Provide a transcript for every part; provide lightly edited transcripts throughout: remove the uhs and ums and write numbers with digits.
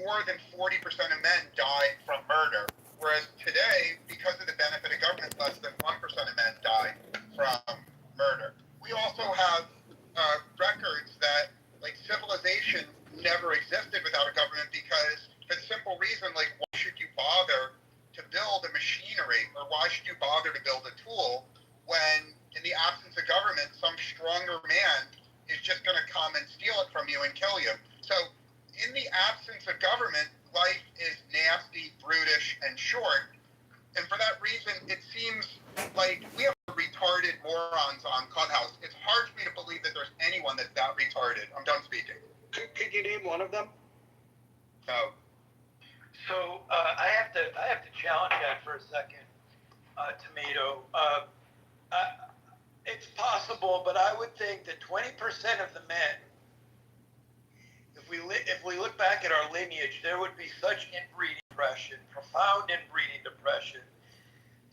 more than 40% of men died from murder, whereas today, because of the benefit of government, less than 1% of men die from murder. We also have records that, like, civilization never existed without a government because, for the simple reason, like, why should you bother to build a machinery, or why should you bother to build a tool when, in the absence of government, some stronger man is just going to come and steal it from you and kill you? So, in the absence of government, life is nasty, brutish, and short. And for that reason, it seems like we have retarded morons on Clubhouse. It's hard for me to believe that there's anyone that's that retarded. I'm done speaking. Could you name one of them? No. So I have to challenge that for a second, Tomato. It's possible, but I would think that 20% of the men, if we look back at our lineage, there would be such inbreeding depression, profound inbreeding depression,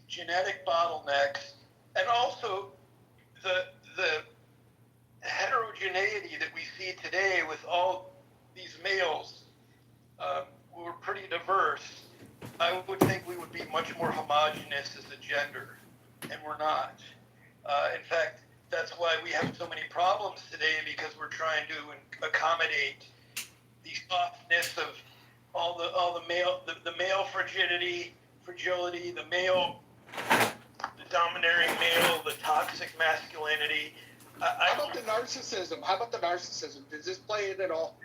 genetic bottlenecks, and also the heterogeneity that we see today with all these males who are pretty diverse. I would think we would be much more homogenous as a gender, and we're not. In fact, that's why we have so many problems today, because we're trying to accommodate the softness of all the male fragility, the domineering male, the toxic masculinity. How about the narcissism? Does this play in at all?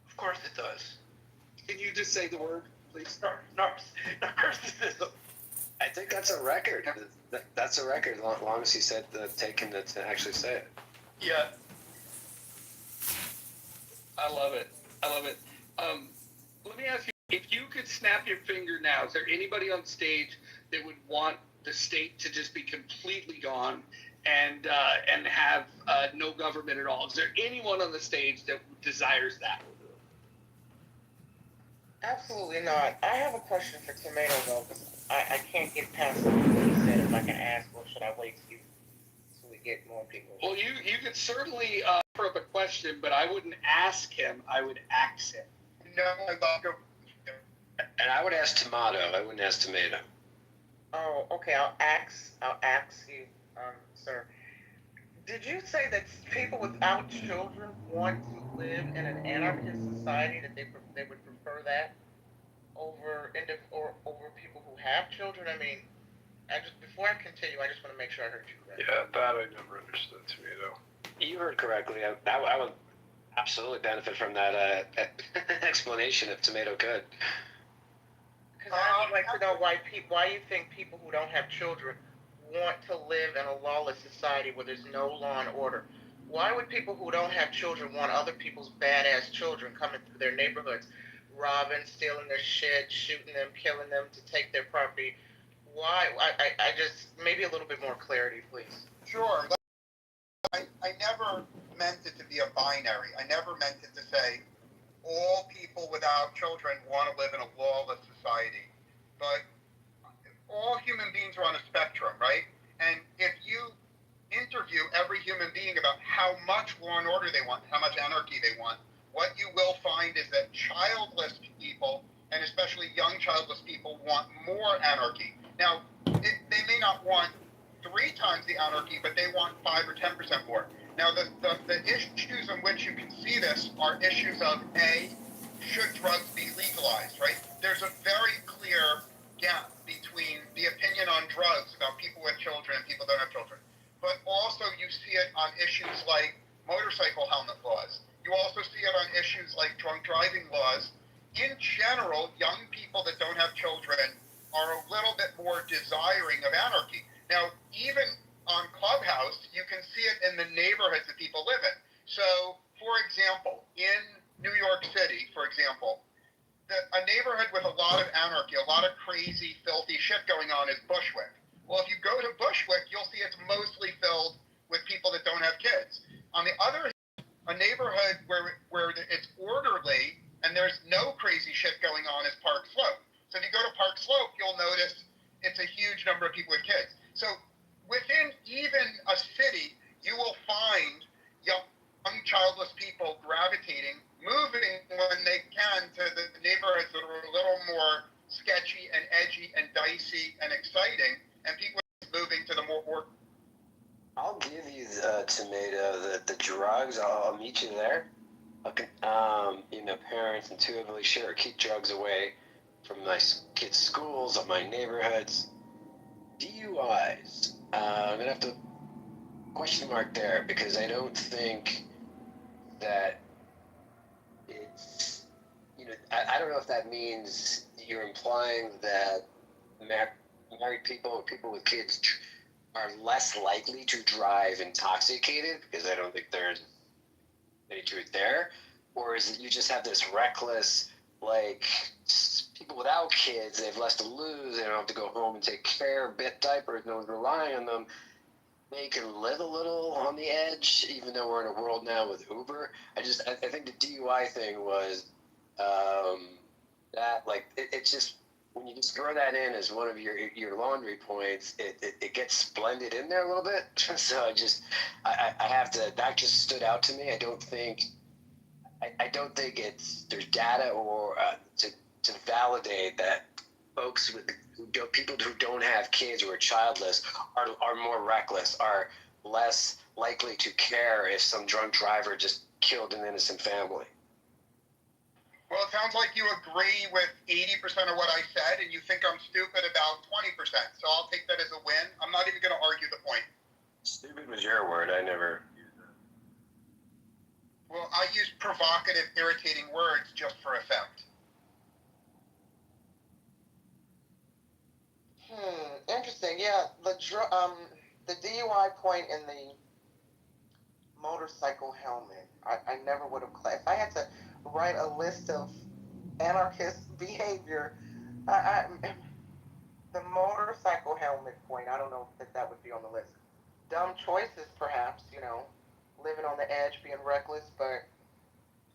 Of course it does. Can you just say the word, please? Narcissism. I think that's a record. That's a record, as long as he said taken to actually say it. Yeah. I love it. Let me ask you, if you could snap your finger now, is there anybody on stage that would want the state to just be completely gone and have no government at all? Is there anyone on the stage that desires that? Absolutely not. I have a question for Tomato, though, because I can't get past what he said. If I can ask, or should I wait till we get more people? Well, you could certainly put up a question, but I wouldn't ask him. I would ask him. No, I'd love to. And I would ask Tomato. I wouldn't ask Tomato. Oh, okay. I'll ask you, sir. Did you say that people without children want to live in an anarchist society? That they would prefer that over people who have children? I mean, before I continue, I just want to make sure I heard you correctly. Yeah, that I never understood, Tomato. You heard correctly. I would absolutely benefit from that explanation if Tomato could. Because I would like to know why you think people who don't have children want to live in a lawless society where there's no law and order. Why would people who don't have children want other people's badass children coming through their neighborhoods, robbing, stealing their shit, shooting them, killing them to take their property? Why? I just, maybe a little bit more clarity, please. Sure. I never meant it to be a binary. I never meant it to say all people without children want to live in a lawless society. But all human beings are on a spectrum, right? And if you interview every human being about how much law and order they want, how much anarchy they want, what you will find is that childless people, and especially young childless people, want more anarchy. Now, they may not want 3 times the anarchy, but they want 5 or 10% more. Now, the issues in which you can see this are issues of, A, should drugs be legalized, right? There's a very clear gap between the opinion on drugs about people with children and people who don't have children. But also you see it on issues like motorcycle helmet laws. You also see it on issues like drunk driving laws. In general, young people that don't have children are a little bit more desiring of anarchy. Now, even on Clubhouse, you can see it in the neighborhoods that people live in. So, for example, in New York City, for example, a neighborhood with a lot of anarchy, a lot of crazy, filthy shit going on is Bushwick. Well, if you go to Bushwick, you'll see it's mostly filled with people that don't have kids. On the other hand, a neighborhood where it's orderly and there's no crazy shit going on is Park Slope. So if you go to Park Slope, you'll notice it's a huge number of people with kids. So within even a city, you will find young childless people gravitating, moving when Parents intuitively share or keep drugs away from my kids' schools, of my neighborhoods. DUIs. I'm gonna have to question mark there because I don't think that it's, I don't know if that means you're implying that married people or people with kids are less likely to drive intoxicated, because I don't think there's any truth there, or is it you just have this reckless, like, people without kids, they have less to lose, they don't have to go home and take care, bit diapers, no one's relying on them, they can live a little on the edge, even though we're in a world now with Uber. I think the DUI thing was that, like, it's just, when you just throw that in as one of your laundry points, it gets blended in there a little bit. So I have to, that just stood out to me. I don't think there's data or to validate that folks people who don't have kids who are childless are more reckless, are less likely to care if some drunk driver just killed an innocent family. Well, it sounds like you agree with 80% of what I said, and you think I'm stupid about 20%. So I'll take that as a win. I'm not even going to argue the point. Stupid was your word. I never used that. Well, I use provocative, irritating words just for effect. Interesting. Yeah, the DUI point in the motorcycle helmet. I never would have. If I had to write a list of anarchist behavior, the motorcycle helmet point. I don't know if that would be on the list. Dumb choices, perhaps. Living on the edge, being reckless, but.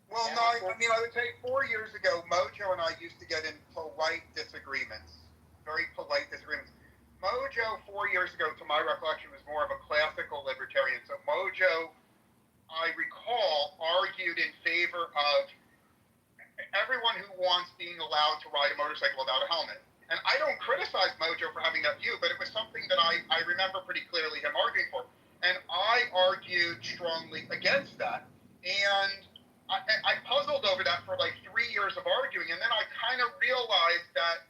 Well, no, I would say 4 years ago, Mojo and I used to get in polite disagreements. Very polite disagreements. Mojo, 4 years ago, to my recollection, was more of a classical libertarian. So Mojo, I recall, argued in favor of everyone who wants being allowed to ride a motorcycle without a helmet. And I don't criticize Mojo for having that view, but it was something that I remember pretty clearly him arguing for. And I argued strongly against that. And I puzzled over that for like 3 years of arguing. And then I kind of realized that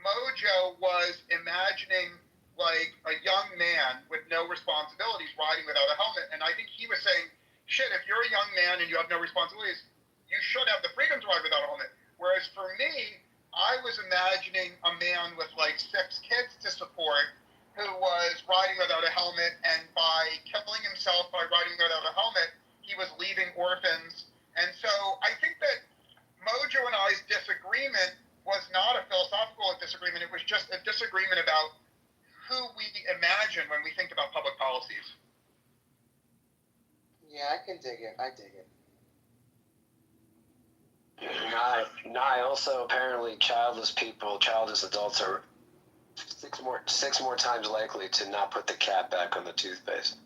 Mojo was imagining like a young man with no responsibilities riding without a helmet. And I think he was saying, shit, if you're a young man and you have no responsibilities, you should have the freedom to ride without a helmet. Whereas for me, I was imagining a man with like 6 kids to support who was riding without a helmet, and by killing himself by riding without a helmet, he was leaving orphans. And so I think that Mojo and I's disagreement was not a philosophical disagreement. It was just a disagreement about who we imagine when we think about public policies. Yeah, I can dig it. I dig it. Nye, also apparently childless adults are six more times likely to not put the cap back on the toothpaste.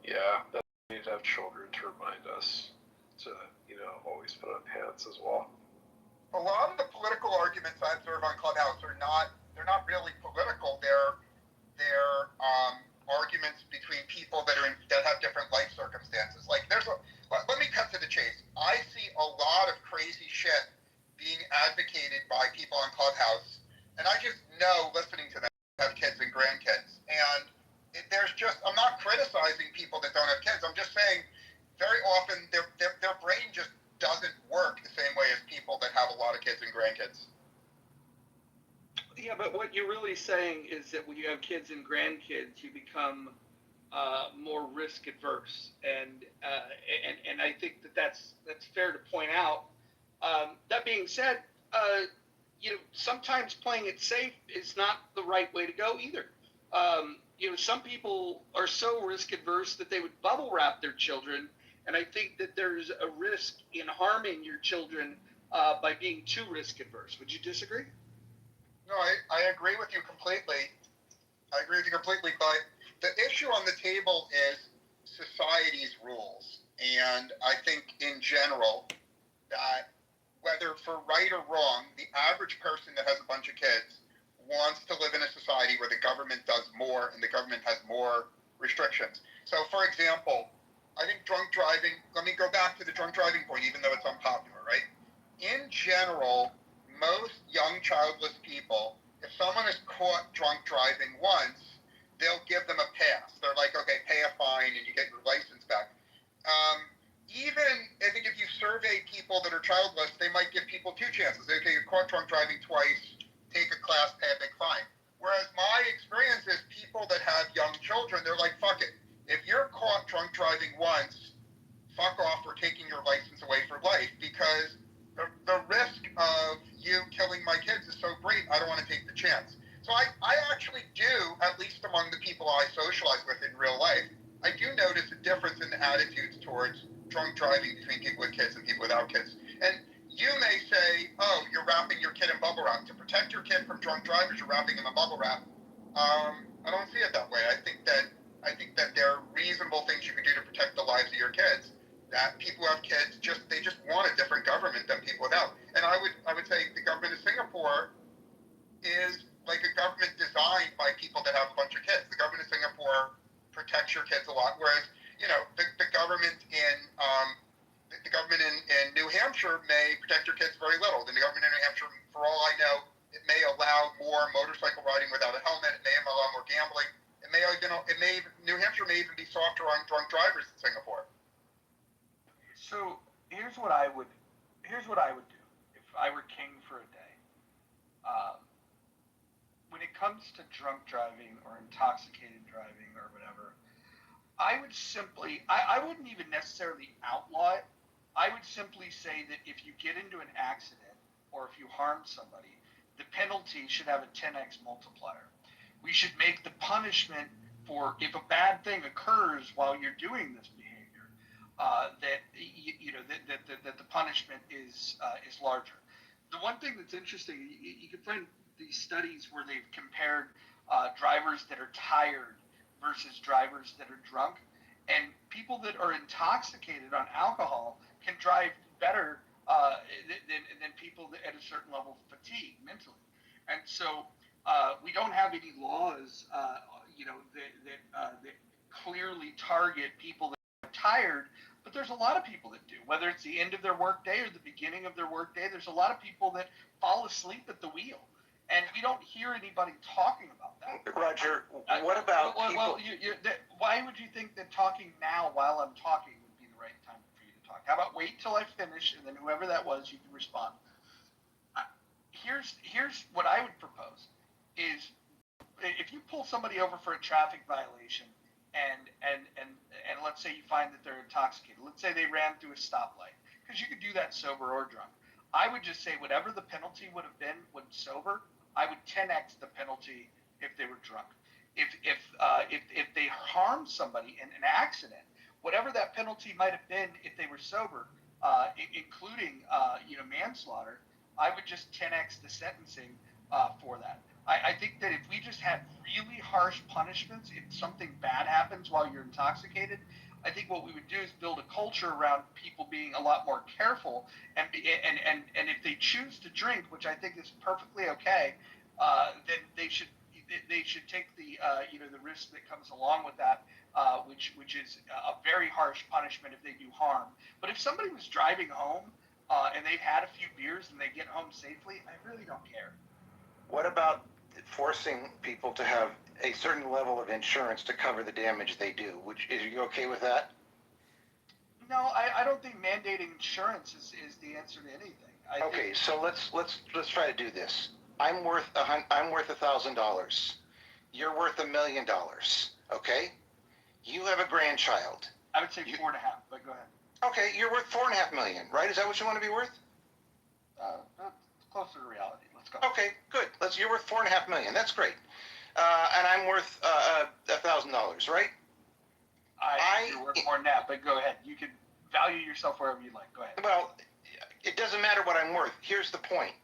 Yeah, that we need to have children to remind us to, always put on pants as well. A lot of the political arguments I observe on Clubhouse they're not really political. They're arguments between people that have different life circumstances. Like let me cut to the chase. I see a lot of crazy shit being advocated by people on Clubhouse, and I just know listening to them have kids and grandkids. And I'm not criticizing people that don't have kids. I'm just saying very often their brain just doesn't work the same way as people that have a lot of kids and grandkids. Yeah, but what you're really saying is that when you have kids and grandkids, you become more risk adverse, and I think that's fair to point out. That being said, sometimes playing it safe is not the right way to go either. Some people are so risk adverse that they would bubble wrap their children, and I think that there's a risk in harming your children by being too risk adverse. Would you disagree? No, I agree with you completely. But the issue on the table is society's rules. And I think in general that whether for right or wrong, the average person that has a bunch of kids wants to live in a society where the government does more and the government has more restrictions. So, for example, I think drunk driving, let me go back to the drunk driving point, even though it's unpopular, right? In general, most young childless people, if someone is caught drunk driving once, they'll give them a pass. They're like, okay, pay a fine and you get your license back. Even I think if you survey people that are childless, they might give people two chances. Okay, you're caught drunk driving twice, take a class, pay a big fine. Whereas my experience is people that have young children, they're like, fuck it. If you're caught drunk driving once, fuck off, we're taking your license away for life, because the risk of you killing my kids is so great, I don't want to take the chance. So I actually do, at least among the people I socialize with in real life, I do notice a difference in the attitudes towards drunk driving between people with kids and people without kids. And you may say, oh, you're wrapping your kid in bubble wrap. To protect your kid from drunk drivers, you're wrapping him in bubble wrap. I don't see it that way. I think that there are reasonable things you can do to protect the lives of your kids. That people who have kids they just want a different government than people without. And I would say the government of Singapore is like a government designed by people that have a bunch of kids. The government of Singapore protects your kids a lot, whereas the government in New Hampshire may protect your kids very little. The government in New Hampshire, for all I know, it may allow more motorcycle riding without a helmet. It may allow more gambling. New Hampshire may even be softer on drunk drivers than Singapore. So here's what I would do if I were king for a day. When it comes to drunk driving or intoxicated driving or whatever, I would simply, I wouldn't even necessarily outlaw it. I would simply say that if you get into an accident or if you harm somebody, the penalty should have a 10x multiplier. We should make the punishment for if a bad thing occurs while you're doing this behavior, that the punishment is larger. The one thing that's interesting, you can find these studies where they've compared drivers that are tired versus drivers that are drunk, and people that are intoxicated on alcohol can drive better than people that at a certain level of fatigue mentally. And so we don't have any laws, that clearly target people that are tired, but there's a lot of people that do. Whether it's the end of their workday or the beginning of their workday, there's a lot of people that fall asleep at the wheel. And we don't hear anybody talking about that. Roger, what about people? Why would you think that talking now while I'm talking would be the right time for you to talk? How about wait till I finish, and then whoever that was, you can respond. Here's what I would propose is if you pull somebody over for a traffic violation and let's say you find that they're intoxicated, let's say they ran through a stoplight, because you could do that sober or drunk. I would just say whatever the penalty would have been when sober, I would 10x the penalty if they were drunk. If they harmed somebody in an accident, whatever that penalty might have been if they were sober, including manslaughter, I would just 10x the sentencing for that. I think that if we just had really harsh punishments if something bad happens while you're intoxicated, I think what we would do is build a culture around people being a lot more careful, and if they choose to drink, which I think is perfectly okay, then they should take the the risk that comes along with that, which is a very harsh punishment if they do harm. But if somebody was driving home and they've had a few beers and they get home safely, I really don't care. What about forcing people to have a certain level of insurance to cover the damage they do? Is you okay with that? No, I don't think mandating insurance is the answer to anything. Okay, so let's try to do this. I'm worth $1,000. You're worth $1 million. Okay, you have a grandchild. I would say 4.5, but go ahead. Okay, you're worth $4.5 million, right? Is that what you want to be worth? Closer to reality. Let's go. Okay, good. You're worth $4.5 million. That's great. And I'm worth $1,000, right? You're worth more than that, but go ahead. You can value yourself wherever you like. Go ahead. Well, it doesn't matter what I'm worth. Here's the point.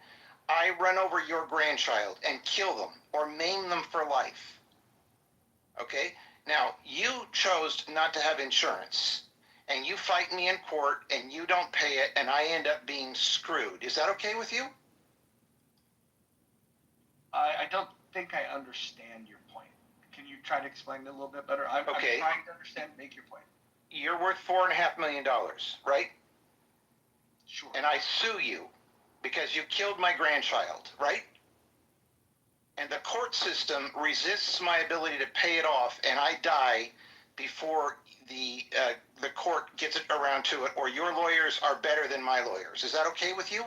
I run over your grandchild and kill them or maim them for life. Okay? Now, you chose not to have insurance, and you fight me in court, and you don't pay it, and I end up being screwed. Is that okay with you? I don't think I understand your point. Can you try to explain it a little bit better? I'm Okay. trying to understand. Make your point. you're worth $4.5 million, right? Sure. And I sue you because you killed my grandchild, right? And the court system resists my ability to pay it off, and I die before the court gets it around to it, or your lawyers are better than my lawyers. Is that okay with you?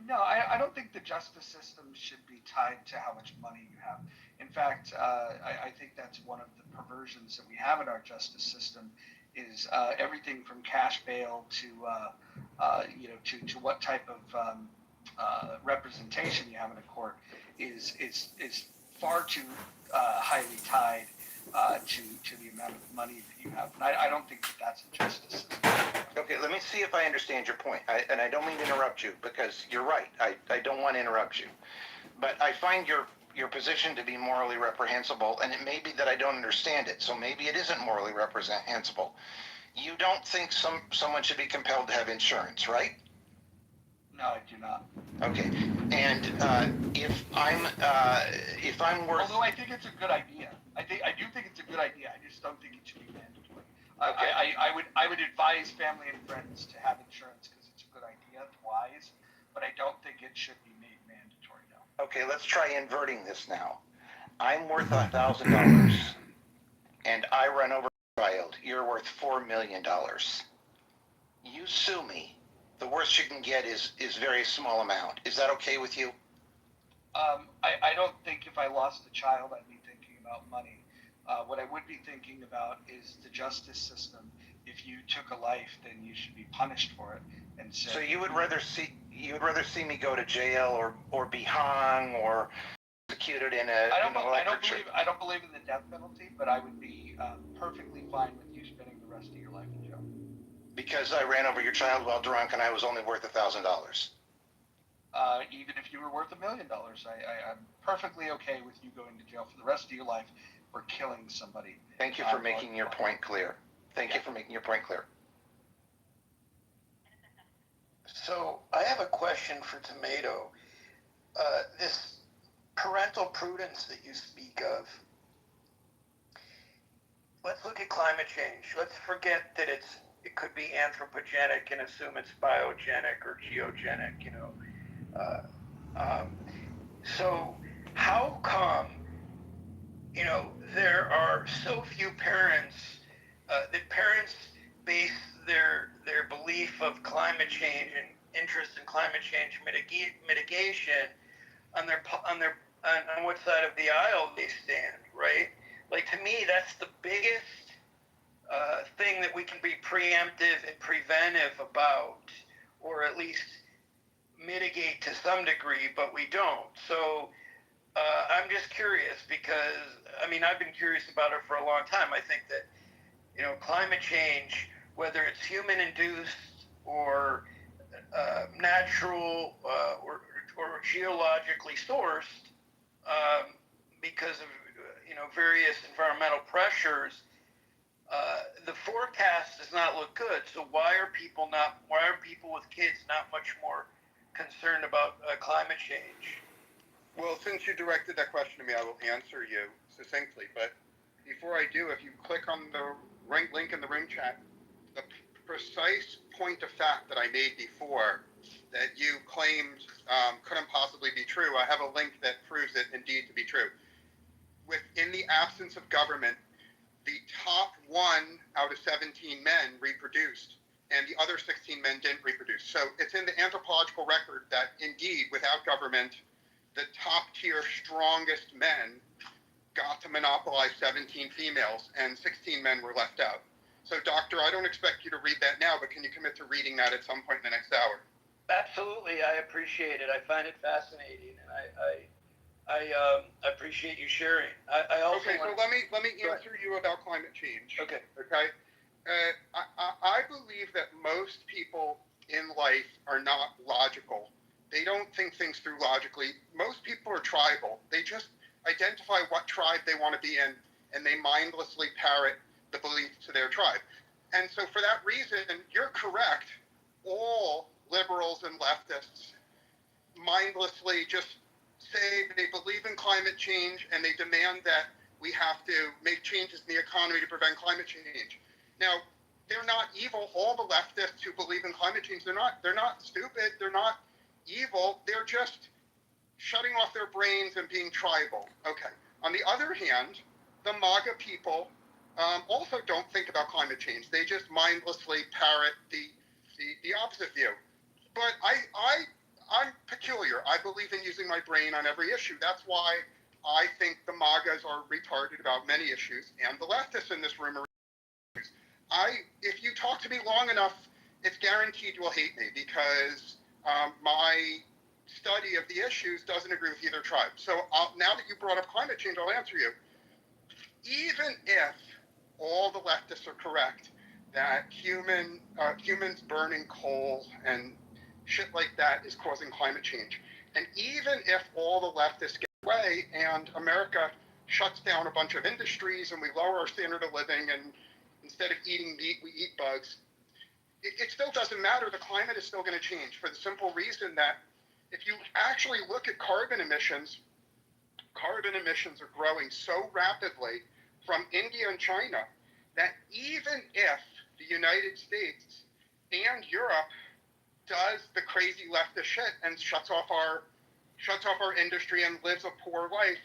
No, I don't think the justice system should be tied to how much money you have. In fact, I think that's one of the perversions that we have in our justice system is everything from cash bail to to what type of representation you have in a court is far too highly tied to the amount of money that you have. And I don't think that that's a justice system. Okay, let me see if I understand your point. And I don't mean to interrupt you because you're right. I don't want to interrupt you. But I find your position to be morally reprehensible, and it may be that I don't understand it, so maybe it isn't morally reprehensible. You don't think someone should be compelled to have insurance, right? No, I do not. Okay, and if I'm worth, Although I think it's a good idea. I do think it's a good idea. I just don't think it should be mandatory. Okay. I would advise family and friends to have insurance because it's a good idea, it's wise, but I don't think it should be made mandatory. No. okay, let's try inverting this now. I'm worth $1,000, and I run over a child. You're worth $4 million. You sue me. The worst you can get is very small amount. Is that okay with you? I don't think if I lost a child, I'd be thinking about money. What I would be thinking about is the justice system. If you took a life, then you should be punished for it. And so you would rather see me go to jail or be hung or executed in a I don't believe in the death penalty, but I would be perfectly fine with you spending the rest of your life in jail. Because I ran over your child while drunk and I was only worth $1,000. Even if you were worth $1 million, I'm perfectly okay with you going to jail for the rest of your life for killing somebody. Thank you for making your point clear. Thank you for making your point clear. So I have a question for Tomato. This parental prudence that you speak of, let's look at climate change. Let's forget that it could be anthropogenic and assume it's biogenic or geogenic, so how come, there are so few parents, that parents base their belief of climate change and interest in climate change mitigation on what side of the aisle they stand, right? Like, to me, that's the biggest thing that we can be preemptive and preventive about, or at least mitigate to some degree, but we don't. So I'm just curious because, I've been curious about it for a long time. I think that, climate change, whether it's human-induced or natural or geologically sourced, because of, various environmental pressures, the forecast does not look good. So why are people with kids not much more concerned about climate change? Well, since you directed that question to me, I will answer you succinctly. But before I do, if you click on the link in the room chat, the precise point of fact that I made before that you claimed couldn't possibly be true, I have a link that proves it indeed to be true. Within the absence of government, the top 1 out of 17 men reproduced, and the other 16 men didn't reproduce. So it's in the anthropological record that indeed, without government, the top tier strongest men got to monopolize 17 females, and 16 men were left out. So, Doctor, I don't expect you to read that now, but can you commit to reading that at some point in the next hour? Absolutely, I appreciate it. I find it fascinating, and I appreciate you sharing. I also okay. So let me answer you about climate change. Okay. Okay. I believe that most people in life are not logical. They don't think things through logically. Most people are tribal. They just identify what tribe they want to be in, and they mindlessly parrot the belief to their tribe. And so for that reason, you're correct. All liberals and leftists mindlessly just say they believe in climate change and they demand that we have to make changes in the economy to prevent climate change. Now, they're not evil. All the leftists who believe in climate change, they're not stupid. They're not evil. They're just shutting off their brains and being tribal. Okay. On the other hand, the MAGA people also don't think about climate change. They just mindlessly parrot the opposite view. But I'm peculiar. I believe in using my brain on every issue. That's why I think the MAGAs are retarded about many issues, and the leftists in this room are. If you talk to me long enough, it's guaranteed you will hate me because my study of the issues doesn't agree with either tribe. So now that you brought up climate change, I'll answer you. Even if all the leftists are correct that humans burning coal and shit like that is causing climate change, and even if all the leftists get away and America shuts down a bunch of industries and we lower our standard of living and instead of eating meat, we eat bugs, it still doesn't matter. The climate is still going to change for the simple reason that if you actually look at carbon emissions are growing so rapidly from India and China that even if the United States and Europe does the crazy leftist shit and shuts off our industry and lives a poor life,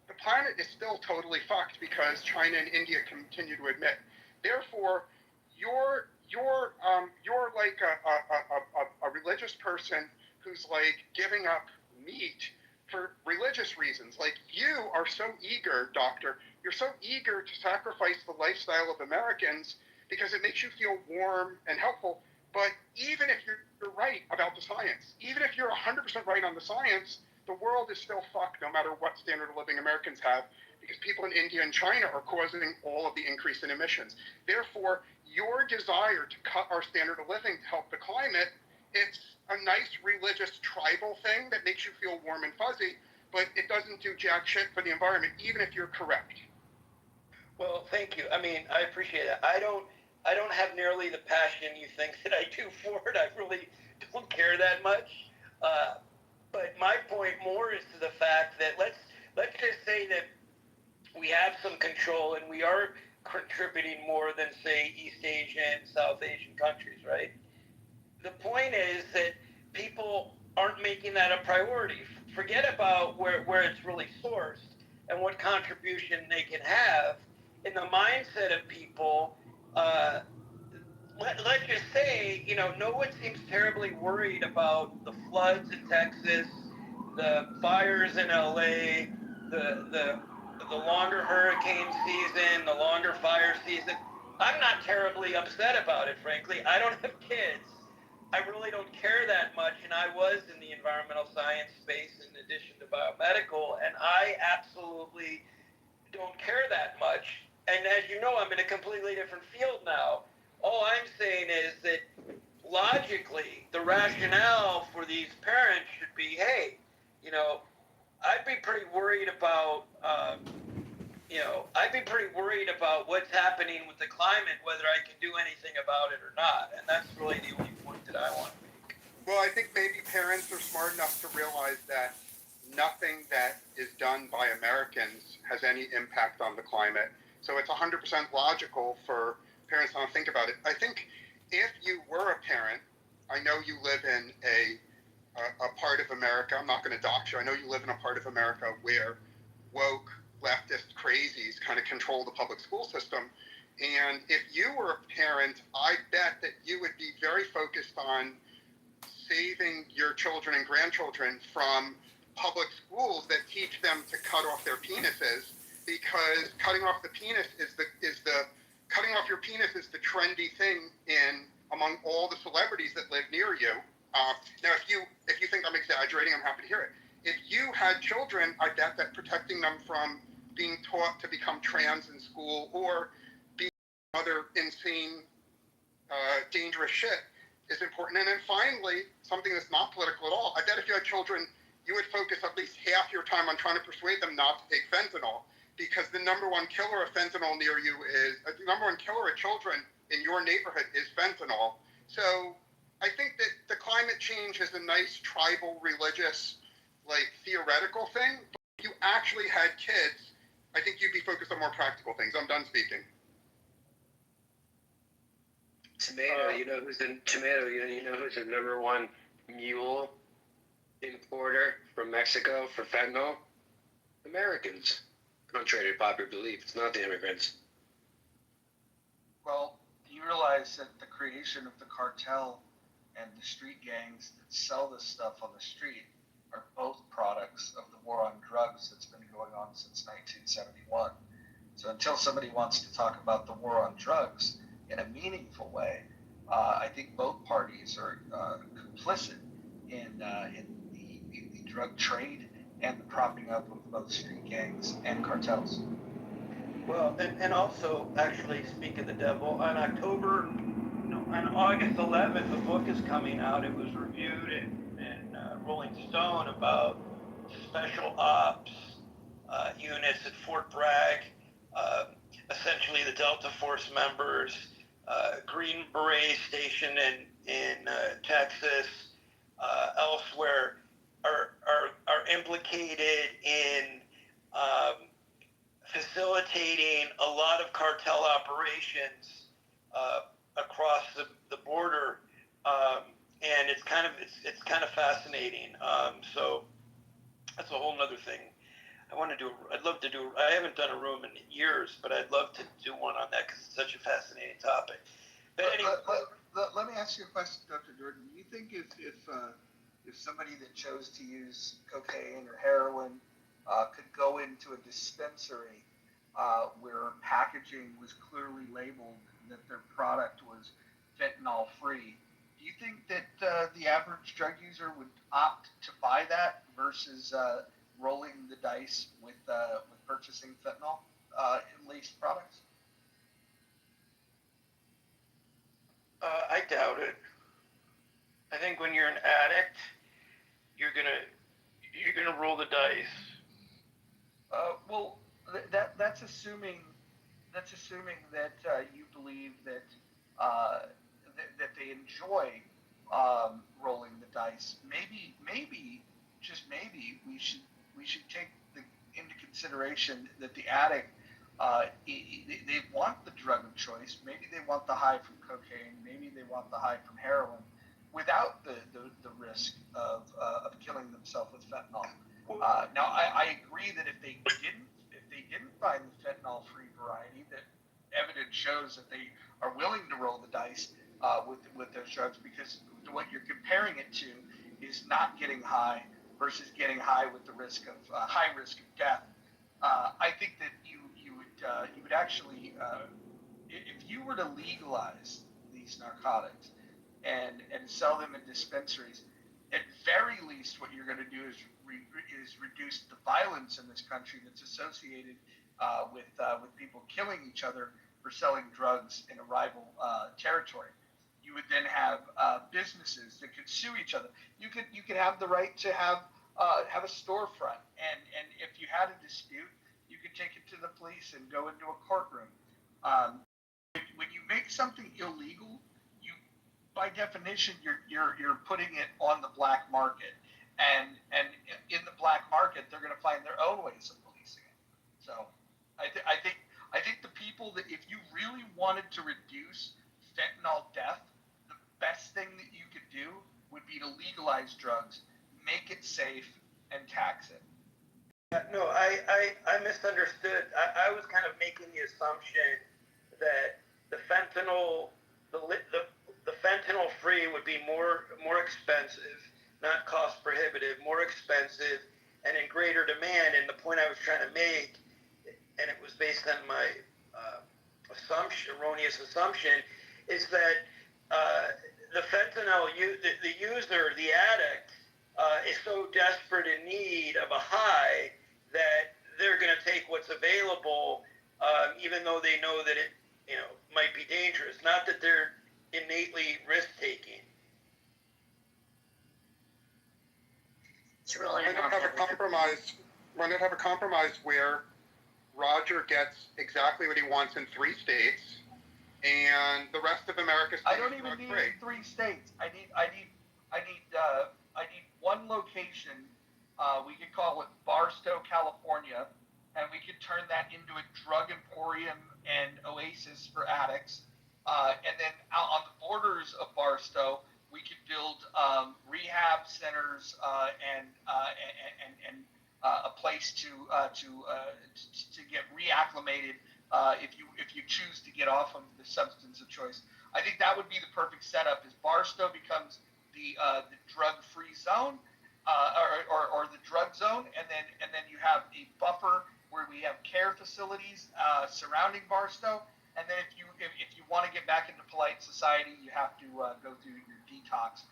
the planet is still totally fucked because China and India continue to emit. Therefore, you're like a religious person who's like giving up meat for religious reasons. Like, you are so eager, doctor, you're so eager to sacrifice the lifestyle of Americans because it makes you feel warm and helpful. But even if you're right about the science, even if you're 100% right on the science, the world is still fucked no matter what standard of living Americans have, because people in India and China are causing all of the increase in emissions. Therefore, your desire to cut our standard of living to help the climate, it's a nice religious tribal thing that makes you feel warm and fuzzy, but it doesn't do jack shit for the environment, even if you're correct. Well, thank you. I mean, I appreciate it. I don't have nearly the passion you think that I do for it. I really don't care that much. But my point more is to the fact that let's just say that we have some control and we are contributing more than, say, East Asian, South Asian countries, right? The point is that people aren't making that a priority. Forget about where it's really sourced and what contribution they can have. In the mindset of people, let's just say, no one seems terribly worried about the floods in Texas, the fires in LA, the longer hurricane season, the longer fire season. I'm not terribly upset about it, frankly. I don't have kids. I really don't care that much, and I was in the environmental science space in addition to biomedical, and I absolutely don't care that much. And as you know, I'm in a completely different field now. All I'm saying is that logically, the rationale for these parents should be, hey, I'd be pretty worried about, what's happening with the climate, whether I can do anything about it or not. And that's really the only point that I want to make. Well, I think maybe parents are smart enough to realize that nothing that is done by Americans has any impact on the climate. So it's 100% logical for parents not to think about it. I think if you were a parent, I know you live in a part of America, I'm not going to dox you, I know you live in a part of America where woke leftist crazies kind of control the public school system. And if you were a parent, I bet that you would be very focused on saving your children and grandchildren from public schools that teach them to cut off their penises, because cutting off the penis cutting off your penis is the trendy thing among all the celebrities that live near you. Now, if you think I'm exaggerating, I'm happy to hear it. If you had children, I bet that protecting them from being taught to become trans in school or being other insane, dangerous shit is important. And then finally, something that's not political at all, I bet if you had children, you would focus at least half your time on trying to persuade them not to take fentanyl, because the number one killer of fentanyl near you the number one killer of children in your neighborhood is fentanyl. So I think that the climate change is a nice tribal, religious, like theoretical thing. But if you actually had kids, I think you'd be focused on more practical things. I'm done speaking. Tomato, you know who's the number one mule importer from Mexico for fentanyl? Americans. Contrary to popular belief, it's not the immigrants. Well, you realize that the creation of the cartel and the street gangs that sell this stuff on the street are both products of the war on drugs that's been going on since 1971. So until somebody wants to talk about the war on drugs in a meaningful way, I think both parties are complicit in the drug trade and the propping up of both street gangs and cartels. Well, and also, actually, speak of the devil, on August 11th, the book is coming out. It was reviewed in Rolling Stone about special ops units at Fort Bragg, essentially the Delta Force members, Green Beret Station in Texas, elsewhere, are implicated in facilitating a lot of cartel operations across the border, and it's kind of fascinating. So that's a whole other thing. I'd love to do. I haven't done a room in years, but I'd love to do one on that because it's such a fascinating topic. But anyway, let me ask you a question, Dr. Jordan. Do you think if somebody that chose to use cocaine or heroin could go into a dispensary where packaging was clearly labeled that their product was fentanyl free, do you think that the average drug user would opt to buy that versus rolling the dice with purchasing fentanyl laced products? I doubt it. I think when you're an addict, you're gonna roll the dice. Well, that's assuming that you believe that that they enjoy rolling the dice. Maybe, just maybe, we should take into consideration that the addict they want the drug of choice. Maybe they want the high from cocaine. Maybe they want the high from heroin, without the risk of killing themselves with fentanyl. Now, I agree that if they didn't find the fentanyl-free variety, that evidence shows that they are willing to roll the dice with those drugs, because what you're comparing it to is not getting high versus getting high with the risk of high risk of death. I think that you would actually, if you were to legalize these narcotics and sell them in dispensaries, at very least, what you're going to do is reduce the violence in this country that's associated with people killing each other for selling drugs in a rival territory. You would then have businesses that could sue each other. You could have the right to have a storefront, and if you had a dispute, you could take it to the police and go into a courtroom. When you make something illegal, by definition, you're putting it on the black market, and in the black market, they're going to find their own ways of policing it. So, I think the people that, if you really wanted to reduce fentanyl death, the best thing that you could do would be to legalize drugs, make it safe, and tax it. No, I misunderstood. I was kind of making the assumption that the fentanyl free would be more expensive, not cost prohibitive, more expensive, and in greater demand. And the point I was trying to make, and it was based on my erroneous assumption, is that the fentanyl, the user, the addict, is so desperate in need of a high that they're going to take what's available, even though they know that it might be dangerous. Not that they're innately risk-taking. It's really Why not have a compromise? Why not have a compromise where Roger gets exactly what he wants in 3 states, and the rest of America stays I don't even need drug-free? 3 states. I need one location. We could call it Barstow, California, and we could turn that into a drug emporium and oasis for addicts. And then out on the borders of Barstow, we could build rehab centers and a place to get reacclimated if you choose to get off of the substance of choice. I think that would be the perfect setup. Is Barstow becomes the drug-free zone, or the drug zone, and then you have a buffer where we have care facilities surrounding Barstow. And then if you want to get back into polite society, you have to go through your detox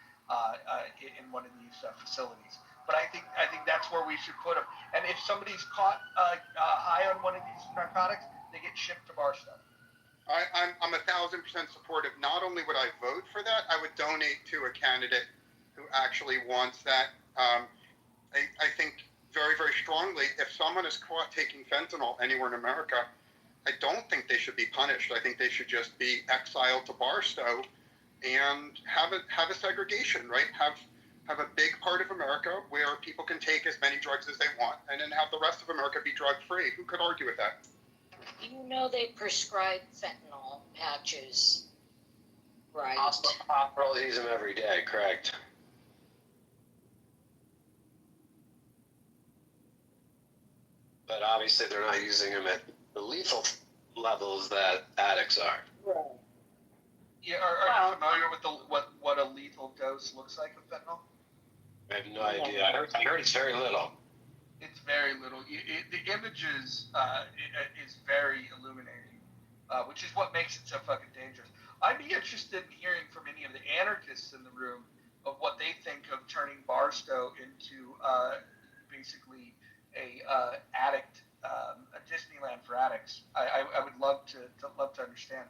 in one of these facilities. But I think that's where we should put them. And if somebody's caught high on one of these narcotics, they get shipped to Barstow. I'm 1,000% supportive. Not only would I vote for that, I would donate to a candidate who actually wants that. I think very, very strongly, if someone is caught taking fentanyl anywhere in America, I don't think they should be punished. I think they should just be exiled to Barstow and have a segregation, right? Have a big part of America where people can take as many drugs as they want, and then have the rest of America be drug-free. Who could argue with that? You know they prescribe fentanyl patches, right? Hospitals use them every day, correct? But obviously they're not using them at the lethal levels that addicts are. Right. Yeah, are you familiar with what a lethal dose looks like with fentanyl? I have no idea. I heard it's very little. It's very little. The images is very illuminating, which is what makes it so fucking dangerous. I'd be interested in hearing from any of the anarchists in the room of what they think of turning Barstow into basically a Disneyland for addicts. I would love to understand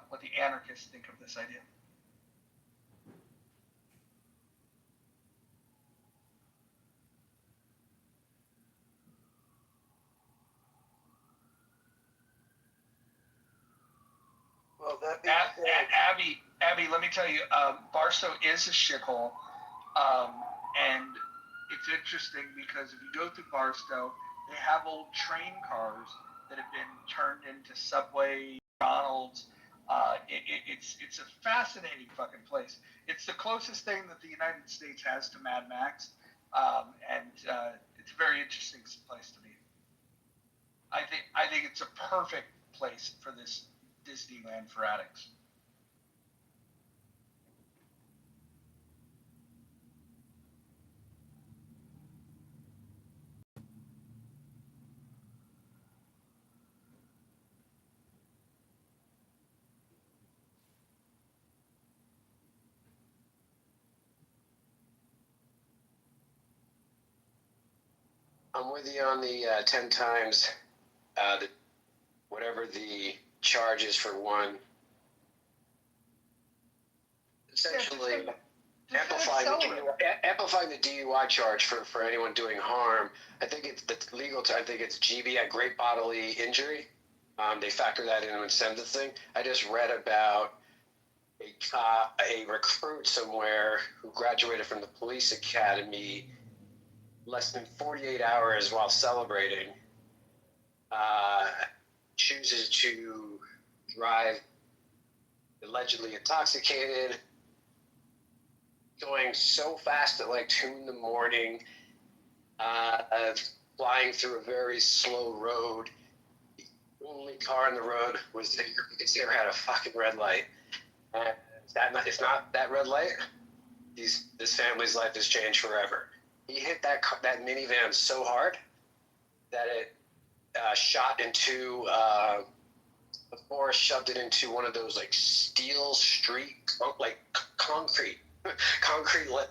what the anarchists think of this idea. Well, that being said, Abby, let me tell you, Barstow is a shithole, and it's interesting because if you go through Barstow, they have old train cars that have been turned into Subway, McDonald's. It's a fascinating fucking place. It's the closest thing that the United States has to Mad Max, and it's a very interesting place to be. I think it's a perfect place for this Disneyland for addicts. I'm with you on the 10 times, whatever the charge is for one. Essentially, amplifying the DUI charge for anyone doing harm. I think it's the legal term. I think it's GB, great bodily injury. They factor that in when sentencing. I just read about a recruit somewhere who graduated from the police academy less than 48 hours while celebrating, chooses to drive allegedly intoxicated, going so fast at like 2 a.m, flying through a very slow road. The only car on the road was it's never had a fucking red light. And if not that red light, this family's life has changed forever. He hit that minivan so hard that it shot into the forest, shoved it into one of those like steel street, like concrete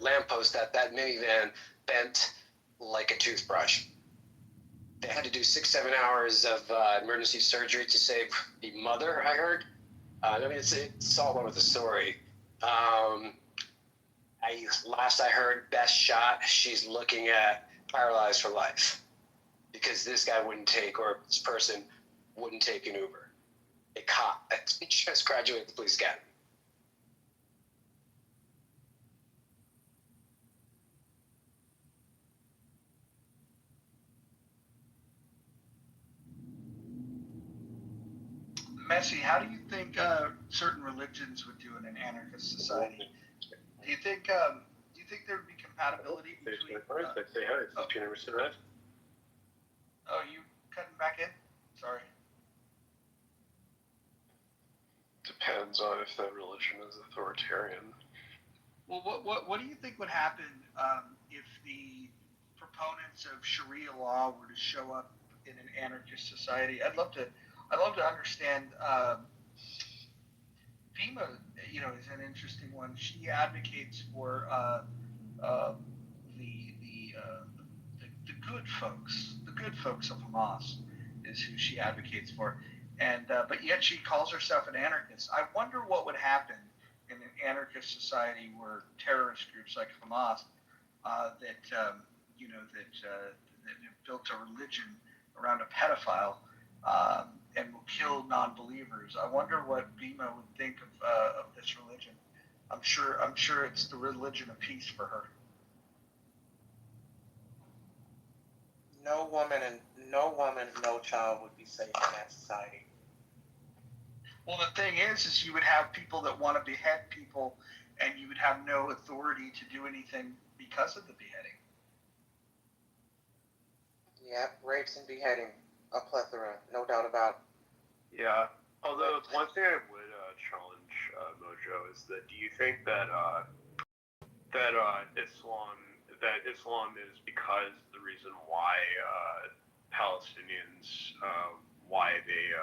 lampposts that minivan bent like a toothbrush. They had to do 6-7 hours of emergency surgery to save the mother, I heard. I mean, it's all over the story. Last I heard, best shot, she's looking at paralyzed for life because this guy wouldn't take, or this person wouldn't take an Uber. A cop that just graduated the police academy. Messi, how do you think certain religions would do in an anarchist society? Do you think there would be compatibility between? Say hi. Oh, Can you ever sit right? oh, you cutting back in? Sorry. Depends on if that religion is authoritarian. Well, what do you think would happen if the proponents of Sharia law were to show up in an anarchist society? I'd love to understand. FEMA, is an interesting one. She advocates for uh, the good folks of Hamas is who she advocates for, and but yet she calls herself an anarchist. I wonder what would happen in an anarchist society where terrorist groups like Hamas that have built a religion around a pedophile and will kill non-believers. I wonder what Bima would think of this religion. I'm sure it's the religion of peace for her. No woman, no child would be safe in that society. Well, the thing is you would have people that want to behead people, and you would have no authority to do anything because of the beheading. Yeah, rapes and beheading, a plethora, no doubt about it. Yeah. Although one thing I would challenge Mojo is that do you think that Islam is because the reason why Palestinians why they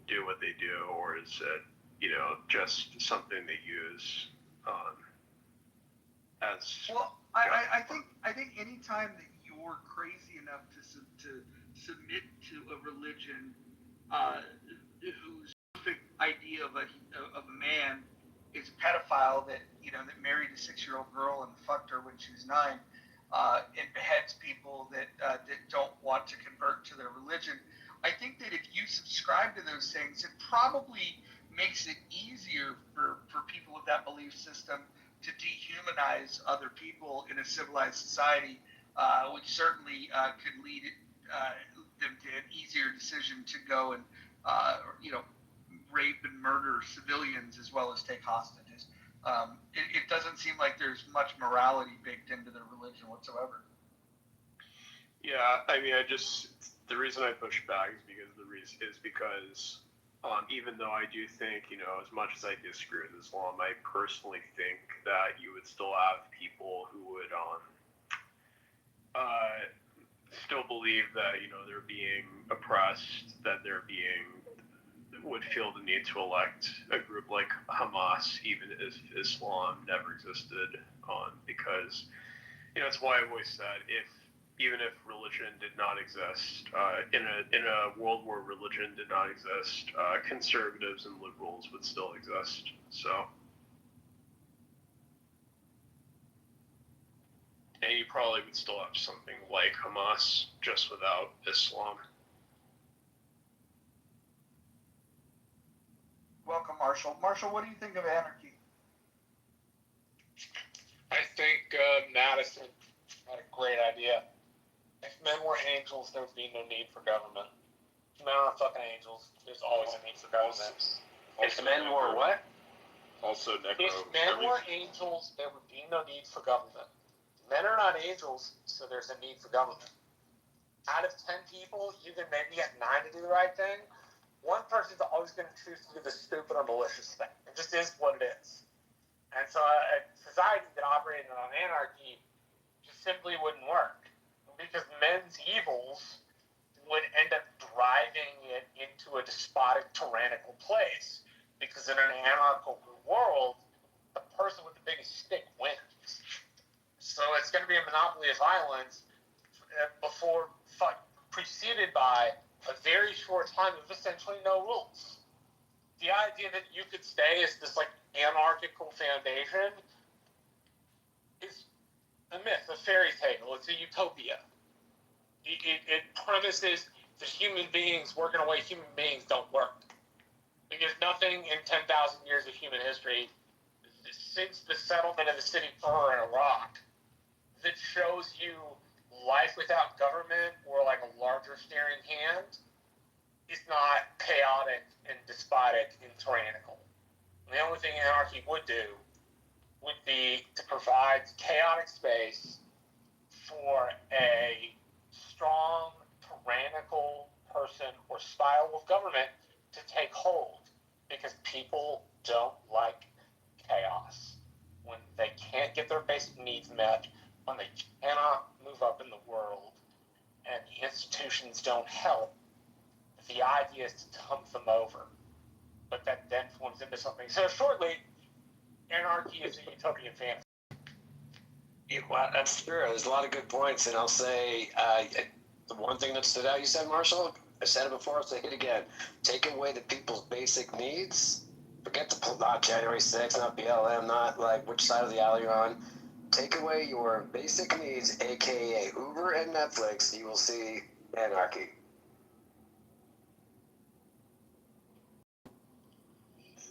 do what they do, or is it just something they use as? Well, I think any time that you're crazy enough to submit to a religion whose perfect idea of a man is a pedophile that married a 6-year-old girl and fucked her when she was 9, and beheads people that don't want to convert to their religion. I think that if you subscribe to those things, it probably makes it easier for people with that belief system to dehumanize other people in a civilized society, which certainly could lead them to an easier decision to go and rape and murder civilians as well as take hostages. It doesn't seem like there's much morality baked into their religion whatsoever. Yeah, I mean, the reason I push back is because even though I do think, as much as I disagree with Islam, I personally think that you would still have people who would still believe that they're being oppressed, that would feel the need to elect a group like Hamas, even if Islam never existed, because it's why I've always said even if religion did not exist, in a world where religion did not exist, conservatives and liberals would still exist. So, and you probably would still have something like Hamas, just without Islam. Welcome, Marshall. Marshall, what do you think of anarchy? I think Madison had a great idea. If men were angels, there would be no need for government. If men are fucking angels, there's always a need for government. If men were what? Also, If men were angels, there would be no need for government. Men are not angels, so there's a need for government. Out of 10 people, you can maybe get 9 to do the right thing. One person's always going to choose to do the stupid or malicious thing. It just is what it is. And so a society that operated on anarchy just simply wouldn't work. Because men's evils would end up driving it into a despotic, tyrannical place. Because in an anarchical world, the person with the biggest stick wins. So it's going to be a monopoly of violence preceded by a very short time of essentially no rules. The idea that you could stay as this anarchical foundation is a myth, a fairy tale. It's a utopia. It premises that human beings working away human beings don't work. Because nothing in 10,000 years of human history, since the settlement of the city Ur in Iraq, that shows you life without government or a larger steering hand is not chaotic and despotic and tyrannical. And the only thing anarchy would do would be to provide chaotic space for a strong, tyrannical person or style of government to take hold, because people don't like chaos. When they can't get their basic needs met, when they cannot move up in the world, and the institutions don't help, the idea is to dump them over. But that then forms into something. So shortly, anarchy is a utopian fantasy. Yeah, well, that's true. There's a lot of good points, and I'll say the one thing that stood out. You said, Marshall. I said it before. I'll say it again. Take away the people's basic needs. Forget the not January 6th, not BLM, not like which side of the aisle you're on. Take away your basic needs, aka Uber and Netflix. You will see anarchy.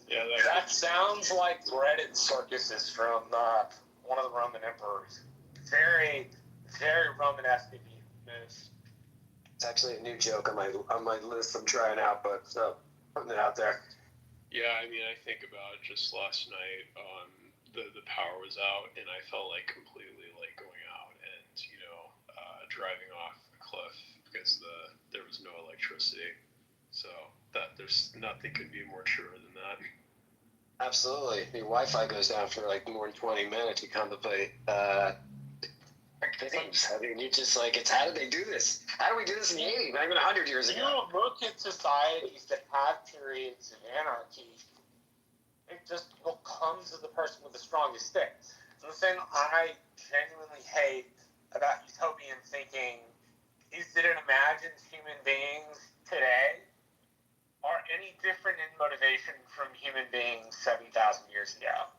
Yeah, That sounds like Reddit circuses from one of the Roman emperors. Very, very Romanesque moves. It's actually a new joke on my list. I'm trying out, but putting it out there. Yeah, I mean, I think about just last night, the power was out, and I felt like completely like going out and driving off a cliff because there was no electricity. So that there's nothing could be more true than that. Absolutely. Your Wi-Fi goes down for like more than 20 minutes. You contemplate things. I mean, you just like, it's how did they do this? How do we do this in the 80s? Not even 100 years ago. You look at societies that have periods of anarchy, it just comes to the person with the strongest stick. And the thing I genuinely hate about utopian thinking is that it imagines human beings today are any different in motivation from human beings 7,000 years ago.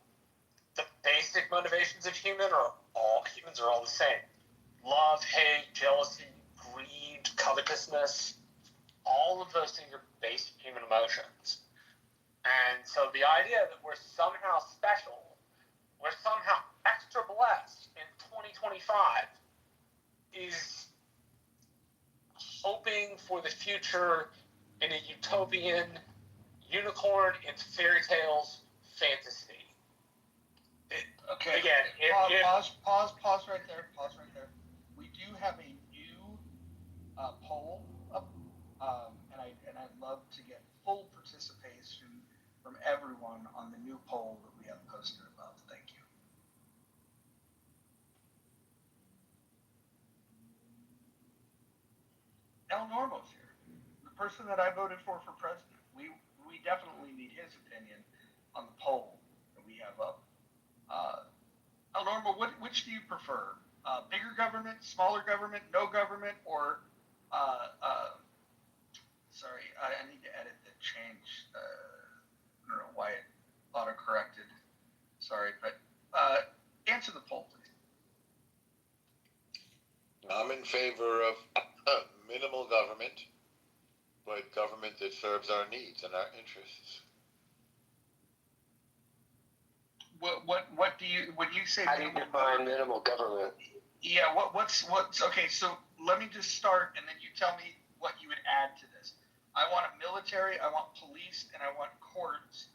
The basic motivations of humans are all the same. Love, hate, jealousy, greed, covetousness, all of those things are basic human emotions. And so the idea that we're somehow special, we're somehow extra blessed in 2025 is hoping for the future in a utopian, unicorn and fairy tales fantasy. Okay. Again, Pause right there. Pause right there. We do have a new poll up, and I'd love to get full participation from everyone on the new poll that we have posted above. Thank you. El Normo's here, the person that I voted for president. We definitely need his opinion on the poll that we have up. El Normo, which do you prefer? Bigger government, smaller government, no government, or sorry, I need to edit the change. I don't know why it auto-corrected. Sorry, but answer the poll, please. I'm in favor of minimal government, but government that serves our needs and our interests. What do you, when you say how do you define minimal government? Yeah, what's okay, so let me just start and then you tell me what you would add to this. I want a military, I want police, and I want courts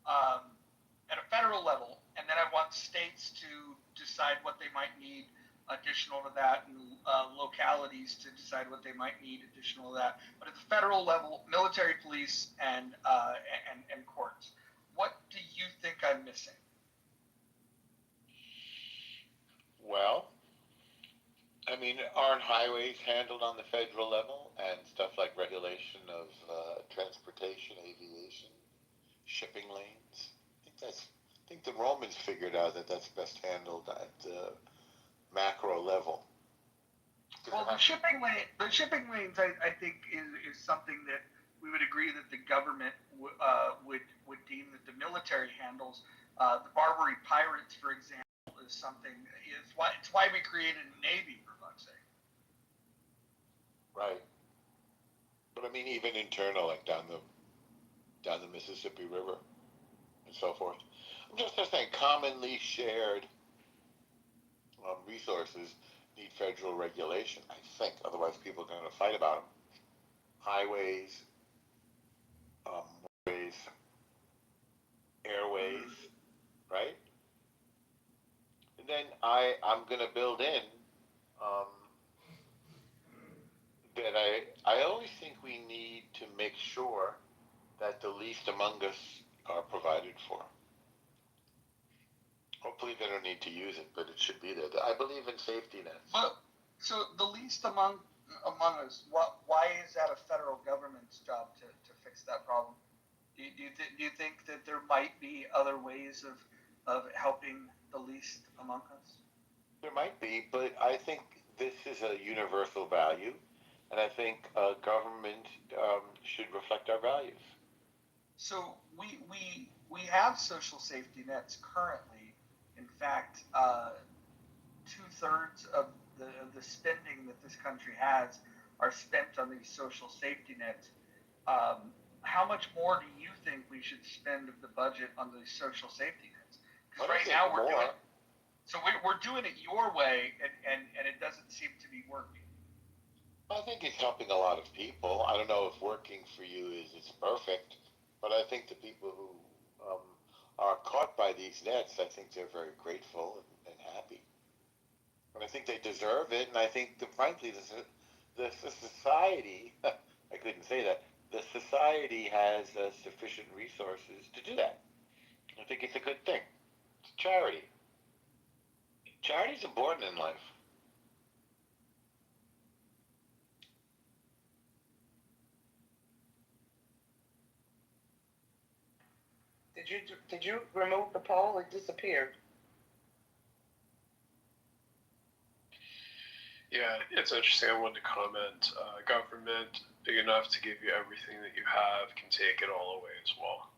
at a federal level, and then I want states to decide what they might need additional to that, and localities to decide what they might need additional to that. But at the federal level, military, police, and courts. What do you think I'm missing? Well, I mean, aren't highways handled on the federal level and stuff like regulation of transportation, aviation, shipping lanes? I think the Romans figured out that that's best handled at the macro level. Well, the shipping lanes, I think, is something that we would agree that the government would deem that the military handles. The Barbary pirates, for example, is something. It's why we created a navy, for fuck's sake. Right. But I mean, even internal, like down the Mississippi River and so forth. I'm just saying, commonly shared resources need federal regulation, I think. Otherwise, people are going to fight about them. Highways, ways, airways, right? And then I'm going to build in um, that I always think we need to make sure that the least among us are provided for. Hopefully they don't need to use it, but it should be there. I believe in safety nets. But so the least among us, why is that a federal government's job to fix that problem? Do you think that there might be other ways of helping the least among us? There might be, but I think this is a universal value, and I think government should reflect our values. So we have social safety nets currently. In fact, 2/3 of the spending that this country has are spent on these social safety nets. How much more do you think we should spend of the budget on these social safety nets? Because right now we're doing it your way, and it doesn't seem to be working. I think it's helping a lot of people. I don't know if working for you is perfect, but I think the people who are caught by these nets, I think they're very grateful and happy. And I think they deserve it, and I think, frankly, the society, I couldn't say that, the society has sufficient resources to do that. I think it's a good thing. It's charity. Charity's important in life. Did you remove the poll? It disappeared. Yeah, it's interesting. I wanted to comment. Government big enough to give you everything that you have can take it all away as well.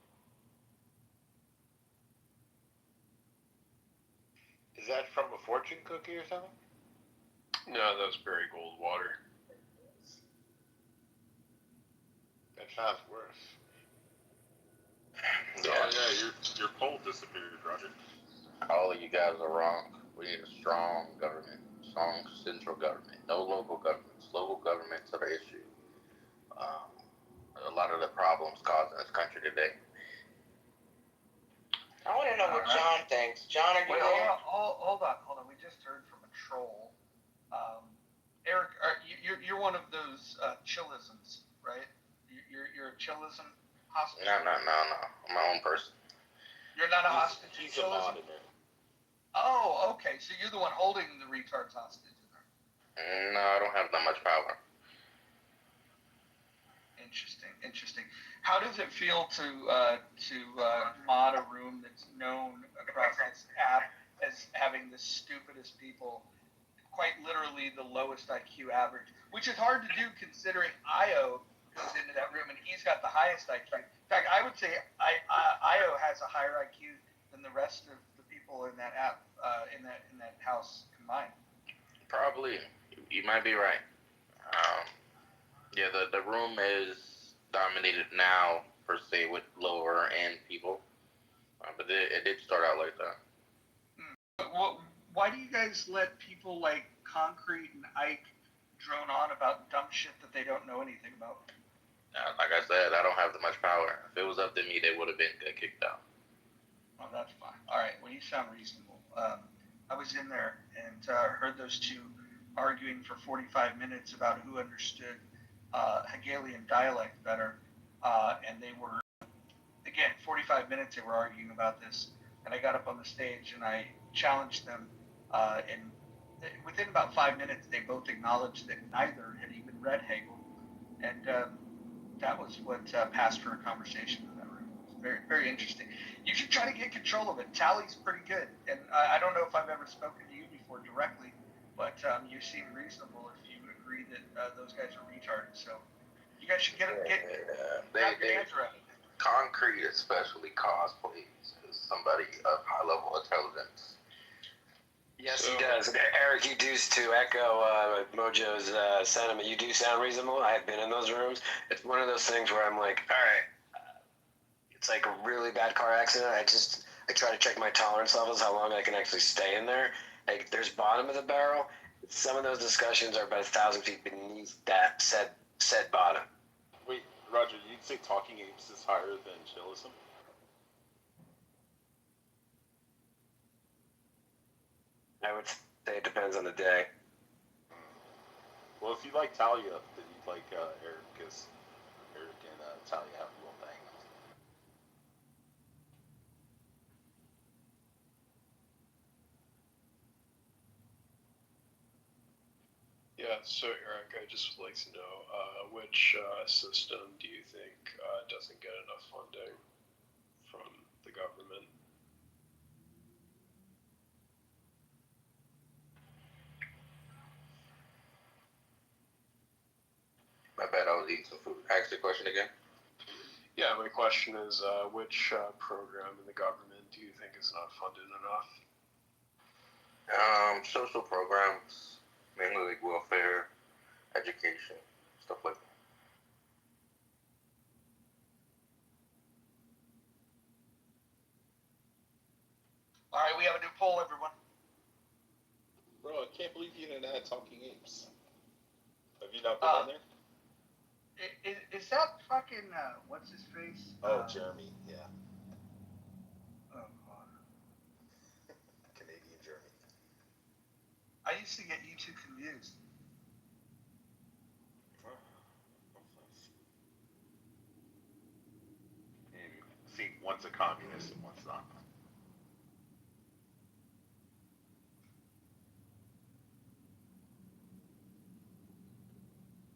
Is that from a fortune cookie or something? No, that was Barry Goldwater. That sounds worse. Yeah, your poll disappeared, Roger. All of you guys are wrong. We need a strong government, strong central government. No local governments. Local governments are the issue. A lot of the problems caused in this country today. I want to know what John thinks. John, are you Wait, there? hold on. We just heard from a troll. Eric, you're one of those chillisms, right? You're a chillism hostage. No. I'm my own person. You're not a hostage. He's a monitor. Oh, okay. So you're the one holding the retards hostage. No, I don't have that much power. Interesting. How does it feel to mod a room that's known across this app as having the stupidest people, quite literally the lowest IQ average, which is hard to do considering Io goes into that room and he's got the highest IQ. In fact, I would say Io has a higher IQ than the rest of the people in that app, in that house combined. Probably. You might be right. Yeah, the room is dominated now, per se, with lower end people. But it did start out like that. Well, why do you guys let people like Concrete and Ike drone on about dumb shit that they don't know anything about? Like I said, I don't have that much power. If it was up to me, they would have been kicked out. Well, that's fine. All right. Well, you sound reasonable. I was in there and heard those two arguing for 45 minutes about who understood Hegelian dialect better. And they were, again, 45 minutes they were arguing about this. And I got up on the stage and I challenged them. And within about 5 minutes, they both acknowledged that neither had even read Hegel. And that was what passed for a conversation in that room. It was very, very interesting. You should try to get control of it. Tally's pretty good. And I don't know if I've ever spoken to you before directly, but you seem reasonable if you agree that those guys are retards. So you guys should get your hands around it. Concrete especially cosplays as somebody of high level intelligence. Yes, he does. Eric, you do, to echo Mojo's sentiment, you do sound reasonable. I've been in those rooms. It's one of those things where I'm like, all right, it's like a really bad car accident. I try to check my tolerance levels, how long I can actually stay in there. Like, there's bottom of the barrel. Some of those discussions are about 1,000 feet beneath that said bottom. Roger, you'd say Talking Apes is higher than chillism? I would say it depends on the day. Well, if you like Talia, then you'd like Eric, because Eric and Talia have a little thing. Yeah, so Eric, I just would like to know which system do you think doesn't get enough funding from the government? My bad, I was eating some food. Ask the question again. Yeah, my question is which program in the government do you think is not funded enough? Social programs, mainly like welfare, education, stuff like that. All right, we have a new poll, everyone. Bro, I can't believe you didn't add Talking Apes. Have you not been on there? Is that fucking, what's his face? Oh, Jeremy, yeah. Oh, God. Canadian Jeremy. I used to get you two confused. See, one's a communist and one's not.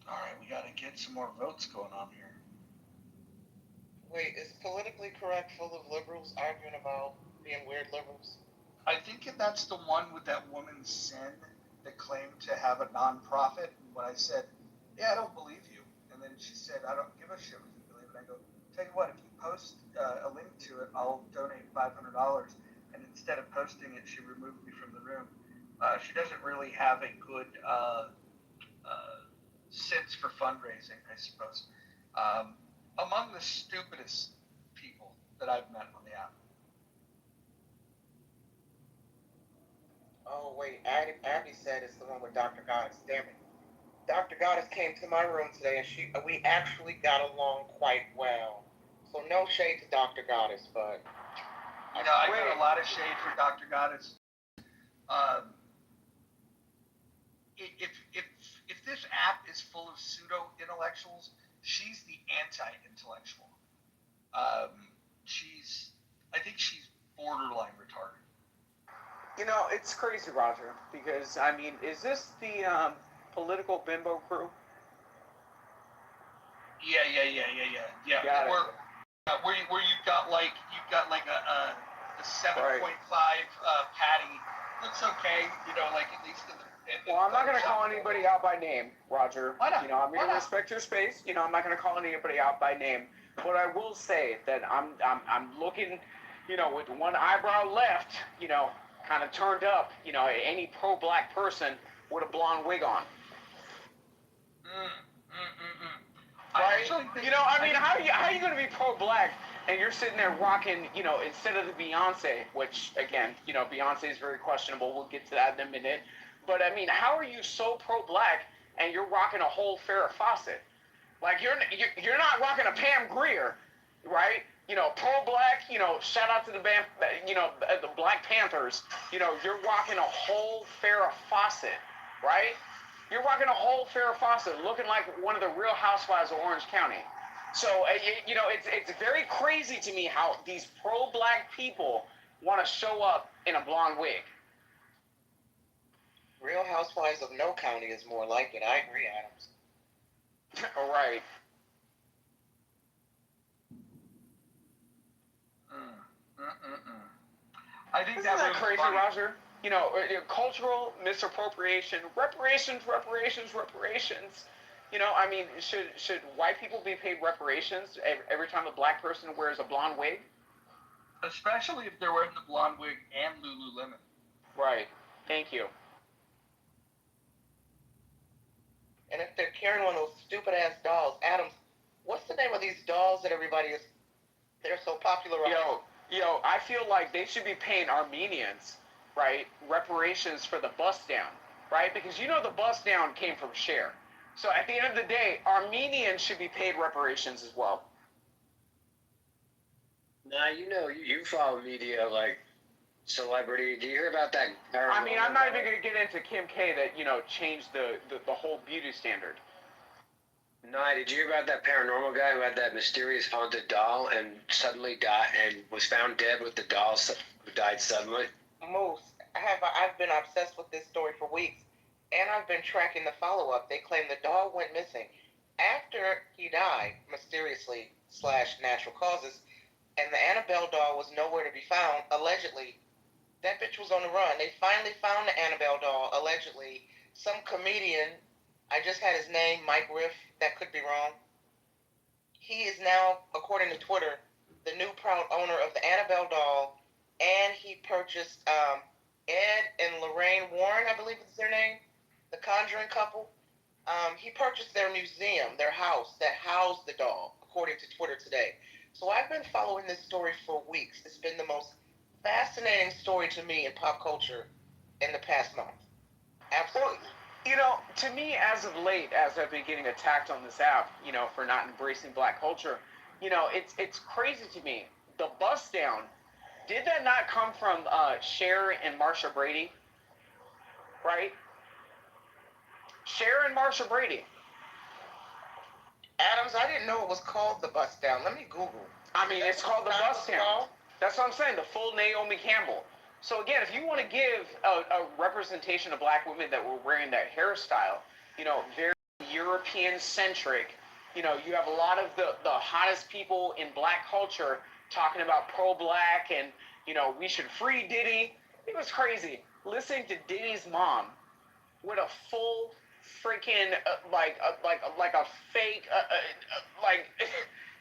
All right, we got to get some more votes going on here. Wait, is politically correct full of liberals arguing about being weird liberals? I think that's the one with that woman Sin that claimed to have a nonprofit. And when I said, "Yeah, I don't believe you," and then she said, "I don't give a shit what you believe," and I go, "Tell you what, if you post a link to it, I'll donate $500." And instead of posting it, she removed me from the room. She doesn't really have a good sense for fundraising, I suppose. Among the stupidest people that I've met on the app. Oh, wait, Abby said it's the one with Dr. Goddess. Damn it. Dr. Goddess came to my room today, and we actually got along quite well. So no shade to Dr. Goddess, but... You know, I got a lot of shade for Dr. Goddess. If this app is full of pseudo-intellectuals, she's the anti-intellectual. I think she's borderline retarded. You know, it's crazy, Roger, because, I mean, is this the political bimbo crew? Yeah. Where you've got like a 7.5 Patty. Looks okay, you know, like at least in the. Well, I'm not going to call anybody out by name, Roger. Why not? You know, I'm going to respect your space. You know, I'm not going to call anybody out by name. But I will say that I'm looking, you know, with one eyebrow left, you know, kind of turned up, you know, any pro-black person with a blonde wig on. Right? You know, I mean, how are you going to be pro-black and you're sitting there rocking, you know, instead of the Beyonce, which, again, you know, Beyonce is very questionable. We'll get to that in a minute. But, I mean, how are you so pro-black and you're rocking a whole Farrah Fawcett? Like, you're not rocking a Pam Grier, right? You know, pro-black, you know, shout out to the band, you know, the Black Panthers. You know, you're rocking a whole Farrah Fawcett, right? You're rocking a whole Farrah Fawcett, looking like one of the Real Housewives of Orange County. So, you know, it's very crazy to me how these pro-black people want to show up in a blonde wig. Real Housewives of No County is more like it. I agree, Adams. All right. I think Isn't that crazy, funny. Roger? You know, cultural misappropriation, reparations. You know, I mean, should white people be paid reparations every time a black person wears a blonde wig? Especially if they're wearing the blonde wig and Lululemon. Right. Thank you. And if they're carrying one of those stupid-ass dolls, Adams, what's the name of these dolls that they're so popular right now? Yo, I feel like they should be paying Armenians, right, reparations for the bust down, right? Because you know the bust down came from Cher, So at the end of the day, Armenians should be paid reparations as well. Nah, you follow media like celebrity. Do you hear about that? I mean, I'm not even going to get into Kim K that, changed the whole beauty standard. Nah, did you hear about that paranormal guy who had that mysterious haunted doll and suddenly died and was found dead with the doll who died suddenly? Moose, I've been obsessed with this story for weeks, and I've been tracking the follow-up. They claim the doll went missing after he died, mysteriously / natural causes, and the Annabelle doll was nowhere to be found, allegedly. That bitch was on the run. They finally found the Annabelle doll, allegedly. Some comedian, I just had his name, Mike Riff, that could be wrong. He is now, according to Twitter, the new proud owner of the Annabelle doll, and he purchased Ed and Lorraine Warren, I believe is their name, the Conjuring couple. He purchased their museum, their house that housed the doll, according to Twitter today. So I've been following this story for weeks. It's been the most fascinating story to me in pop culture in the past month. Absolutely. To me, as of late, as I've been getting attacked on this app, for not embracing black culture, it's crazy to me. The bust down, did that not come from Cher and Marsha Brady? Right? Cher and Marsha Brady. Adams, I didn't know it was called the bust down. Let me Google. I mean, it's called the bust down. That's what I'm saying, the full Naomi Campbell. So again, if you want to give a representation of black women that were wearing that hairstyle, very European-centric, you have a lot of the hottest people in black culture talking about pro-black and, we should free Diddy. It was crazy. Listening to Diddy's mom with a full freaking, like a fake,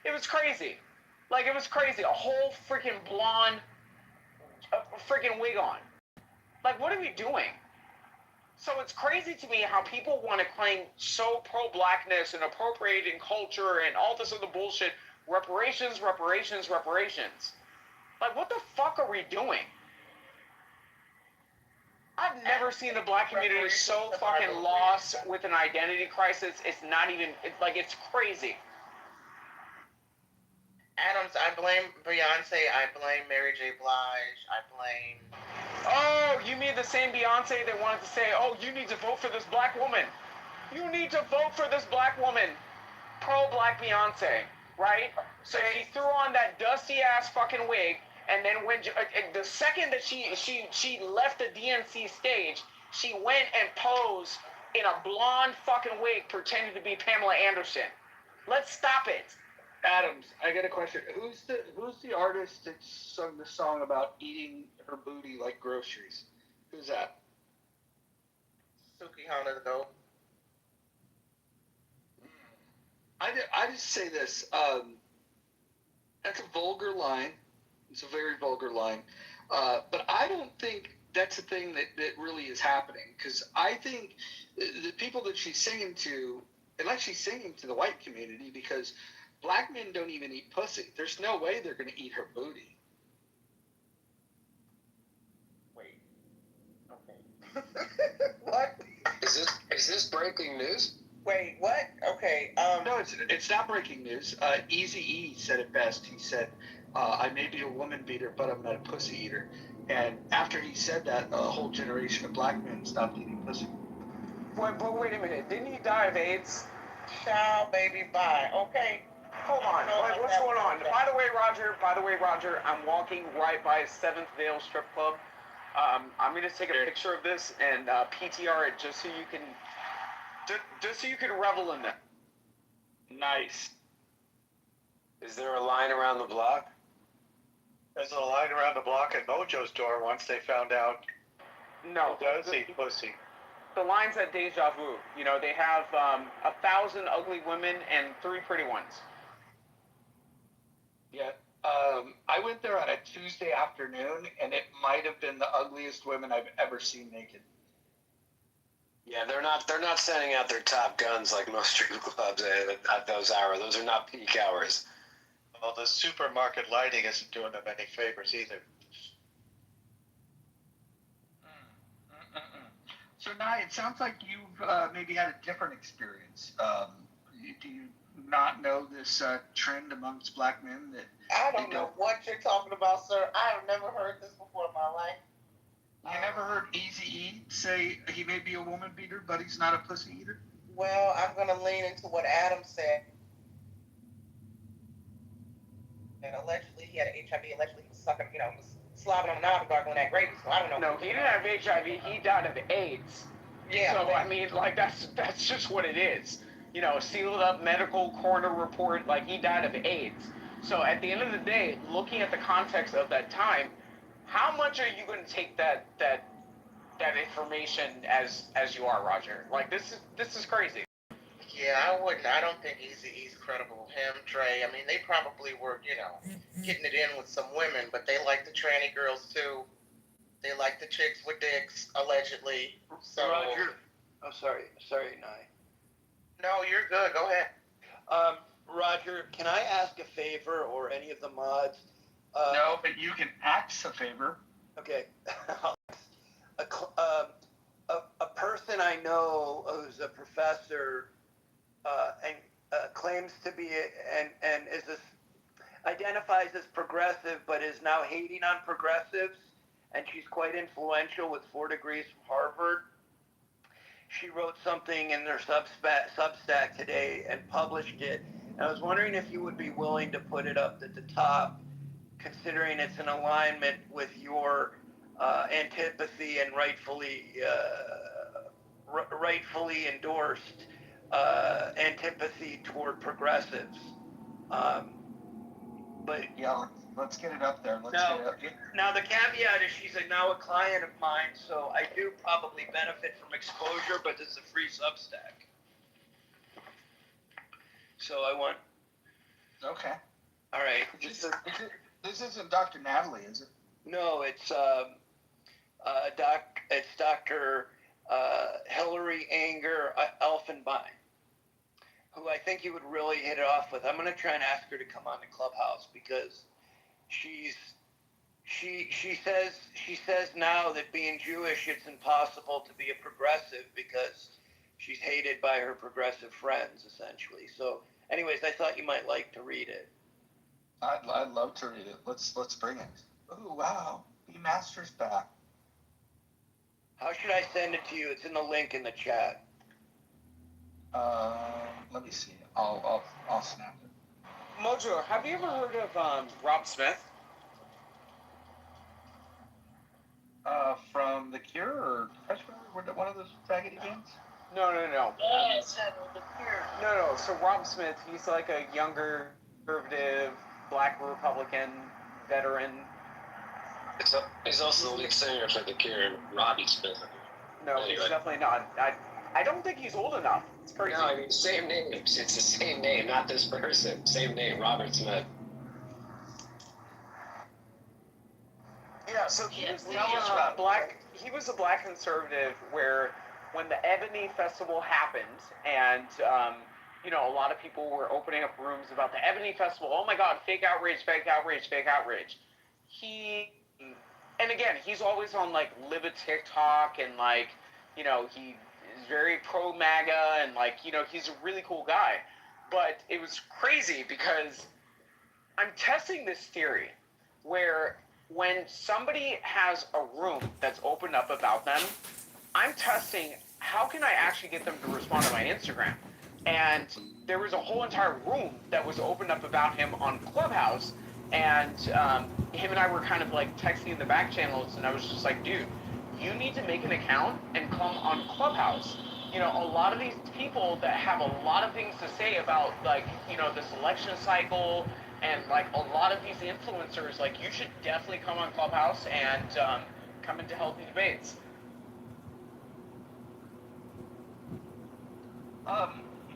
it was crazy. Like, it was crazy. A whole freaking blonde freaking wig on. Like, what are we doing? So it's crazy to me how people want to claim so pro-blackness and appropriating culture and all this other bullshit. Reparations, reparations, reparations. Like, what the fuck are we doing? I've never seen the black community so fucking lost with an identity crisis. It's not even, it's crazy. Adams, I blame Beyonce. I blame Mary J. Blige. I blame... Oh, you mean the same Beyonce that wanted to say, oh, you need to vote for this black woman. You need to vote for this black woman. Pro-black Beyonce, right? So she threw on that dusty-ass fucking wig, and then when the second that she left the DNC stage, she went and posed in a blonde fucking wig pretending to be Pamela Anderson. Let's stop it. Adams, I got a question. Who's the artist that sung the song about eating her booty like groceries? Who's that? Suki Hana the Goat. I just say this. That's a vulgar line. It's a very vulgar line. But I don't think that's a thing that really is happening. Because I think the people that she's singing to, unless she's singing to the white community, because black men don't even eat pussy. There's no way they're going to eat her booty. Wait. Okay. What? Is this breaking news? Wait, what? Okay. No, it's not breaking news. Eazy-E said it best. He said, I may be a woman beater, but I'm not a pussy eater. And after he said that, a whole generation of black men stopped eating pussy. But wait a minute. Didn't he die of AIDS? Child, baby, bye. Okay. Hold on. What's going on? By the way, Roger, I'm walking right by 7th Vale Strip Club. I'm going to take a picture of this and PTR it just so you can revel in it. Nice. Is there a line around the block? There's a line around the block at Mojo's door once they found out No. who does eat pussy. The line's at Deja Vu. They have 1,000 ugly women and 3 pretty ones. Yeah. I went there on a Tuesday afternoon, and it might have been the ugliest women I've ever seen naked. Yeah, they're not sending out their top guns like most strip clubs at those hours. Those are not peak hours. Well, the supermarket lighting isn't doing them any favors either. So Nye, it sounds like you've maybe had a different experience. Do you not know this trend amongst black men that I don't know what you're talking about, sir. I have never heard this before in my life. you never heard Eazy-E say he may be a woman beater, but he's not a pussy eater? Well, I'm going to lean into what Adam said. And allegedly he had HIV. Allegedly he was sucking, was slobbing on knob and gargling that gravy. So I don't know. No, he didn't have HIV. He died of AIDS. Yeah. So I mean, like that's just what it is. Sealed up medical coroner report, like he died of AIDS. So at the end of the day, looking at the context of that time, how much are you going to take that information as you are, Roger? Like this is crazy. Yeah, I wouldn't. I don't think Eazy-E's credible. Him, Dre. I mean, they probably were, getting it in with some women, but they like the tranny girls too. They like the chicks with dicks, allegedly. So. Roger. Oh, sorry, Nye. No, you're good. Go ahead. Roger, can I ask a favor, or any of the mods? No, but you can ask a favor. Okay. A person I know who's a professor and claims to be and is identifies as progressive, but is now hating on progressives, and she's quite influential with 4 degrees from Harvard. She wrote something in their Substack today and published it. And I was wondering if you would be willing to put it up at the top, considering it's in alignment with your antipathy and rightfully endorsed antipathy toward progressives. But yeah, let's get it up there. Now the caveat is she's now a client of mine, so I do probably benefit from exposure, but this is a free Substack. So I want. Okay. All right. This isn't Dr. Natalie, is it? No, it's Dr. Hillary Anger Elfenbein, who I think you would really hit it off with. I'm going to try and ask her to come on the Clubhouse because she says now that being Jewish, it's impossible to be a progressive because she's hated by her progressive friends, essentially. So, anyways, I thought you might like to read it. I'd love to read it. Let's bring it. Oh wow, B-Master's back. How should I send it to you? It's in the link in the chat. Let me see. I'll snap it. Mojo, have you ever heard of Rob Smith? From The Cure or one of those faggoty bands? No. Yes, The Cure. No. So Rob Smith, he's like a younger, conservative, black Republican veteran. He's also the lead singer for The Cure, Robbie Smith. No, anyway. He's definitely not. I don't think he's old enough. It's crazy. No, I mean, same name. It's the same name, not this person. Same name, Robert Smith. Yeah, so he was a black conservative where when the Ebony Festival happened and, a lot of people were opening up rooms about the Ebony Festival. Oh my God, fake outrage. And again, he's always on like Live a TikTok and he is very pro MAGA and he's a really cool guy. But it was crazy because I'm testing this theory where when somebody has a room that's opened up about them, I'm testing how can I actually get them to respond to my Instagram. And there was a whole entire room that was opened up about him on Clubhouse, and him and I were kind of like texting in the back channels, and I was just like, dude, you need to make an account and come on Clubhouse. A lot of these people that have a lot of things to say about this election cycle and a lot of these influencers, you should definitely come on Clubhouse and come into healthy debates.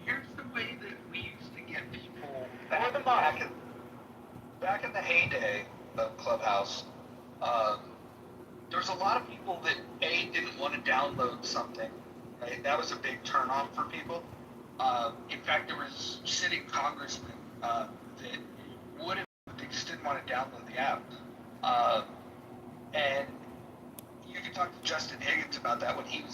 Here's the way that we used to get people back in the heyday of Clubhouse. There's a lot of people that didn't want to download something. Right? That was a big turn on for people. In fact, there was sitting congressmen that would have, but they just didn't want to download the app. And you can talk to Justin Higgins about that when he was